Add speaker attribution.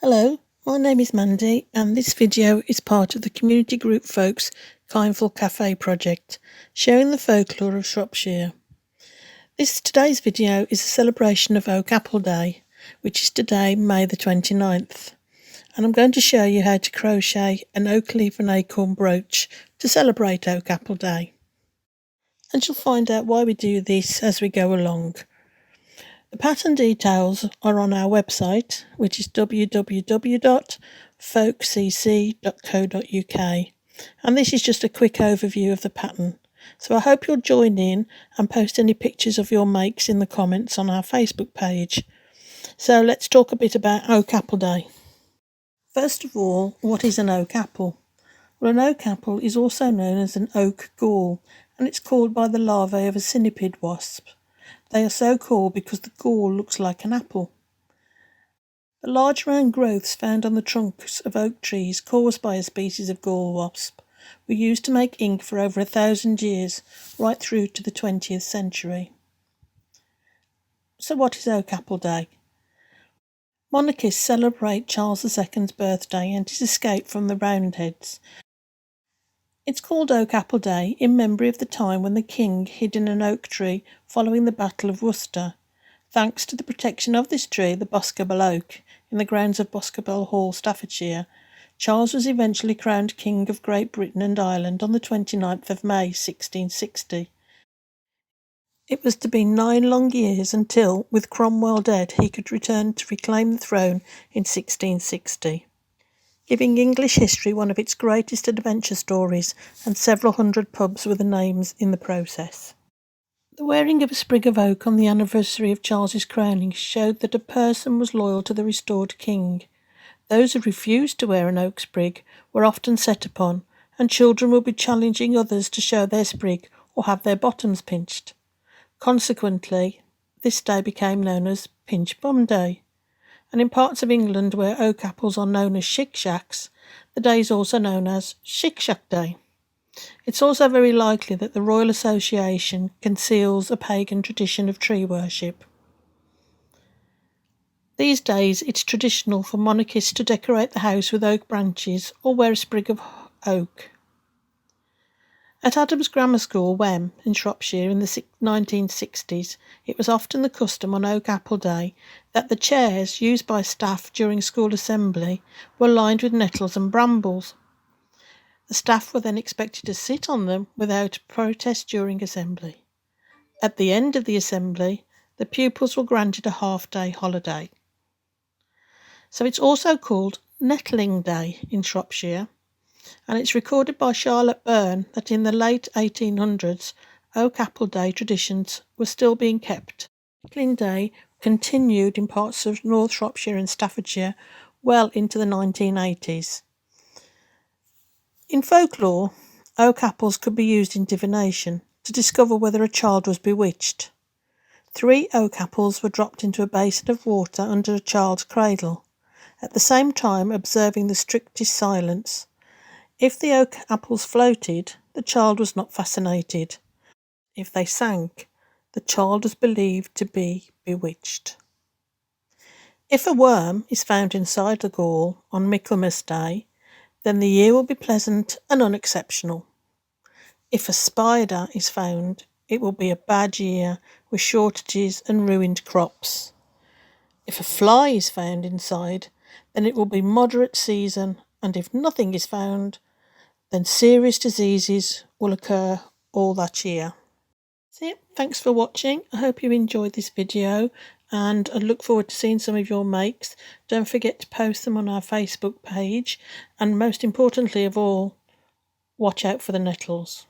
Speaker 1: Hello, my name is Mandy and this video is part of the community group Folks Kindful Cafe project, sharing the folklore of Shropshire. Today's video is a celebration of Oak Apple Day, which is today, May the 29th. And I'm going to show you how to crochet an oak leaf and acorn brooch to celebrate Oak Apple Day. And you'll find out why we do this as we go along. The pattern details are on our website, which is www.folkcc.co.uk, and this is just a quick overview of the pattern. So I hope you'll join in and post any pictures of your makes in the comments on our Facebook page. So let's talk a bit about Oak Apple Day. First of all, what is an oak apple? Well, an oak apple is also known as an oak gall, and it's called by the larvae of a centipede wasp. They are so called because the gall looks like an apple. The large round growths found on the trunks of oak trees caused by a species of gall wasp were used to make ink for over 1,000 years, right through to the 20th century. So what is Oak Apple Day? Monarchists celebrate Charles II's birthday and his escape from the Roundheads. It's called Oak Apple Day in memory of the time when the king hid in an oak tree following the Battle of Worcester. Thanks to the protection of this tree, the Boscobel Oak, in the grounds of Boscobel Hall, Staffordshire, Charles was eventually crowned King of Great Britain and Ireland on the 29th of May 1660. It was to be 9 long years until, with Cromwell dead, he could return to reclaim the throne in 1660. Giving English history one of its greatest adventure stories, and several hundred pubs were the names in the process. The wearing of a sprig of oak on the anniversary of Charles's crowning showed that a person was loyal to the restored king. Those who refused to wear an oak sprig were often set upon, and children would be challenging others to show their sprig or have their bottoms pinched. Consequently, this day became known as Pinch Bum Day. And in parts of England where oak apples are known as shick-shacks, the day is also known as Shick-Shack Day. It's also very likely that the Royal Association conceals a pagan tradition of tree worship. These days it's traditional for monarchists to decorate the house with oak branches or wear a sprig of oak. At Adams Grammar School, Wem, in Shropshire in the 1960s, it was often the custom on Oak Apple Day that the chairs used by staff during school assembly were lined with nettles and brambles. The staff were then expected to sit on them without protest during assembly. At the end of the assembly, the pupils were granted a half-day holiday. So it's also called Nettling Day in Shropshire, and it's recorded by Charlotte Byrne that in the late 1800s, Oak Apple Day traditions were still being kept. Nettling Day continued in parts of North Shropshire and Staffordshire well into the 1980s. In folklore, oak apples could be used in divination to discover whether a child was bewitched. 3 oak apples were dropped into a basin of water under a child's cradle, at the same time observing the strictest silence. If the oak apples floated, the child was not fascinated. If they sank, the child was believed to be bewitched. If a worm is found inside the gall on Michaelmas Day, then the year will be pleasant and unexceptional. If a spider is found, it will be a bad year with shortages and ruined crops. If a fly is found inside, then it will be moderate season, and if nothing is found, then serious diseases will occur all that year. That's it. Thanks for watching. I hope you enjoyed this video and I look forward to seeing some of your makes. Don't forget to post them on our Facebook page, and most importantly of all, watch out for the nettles.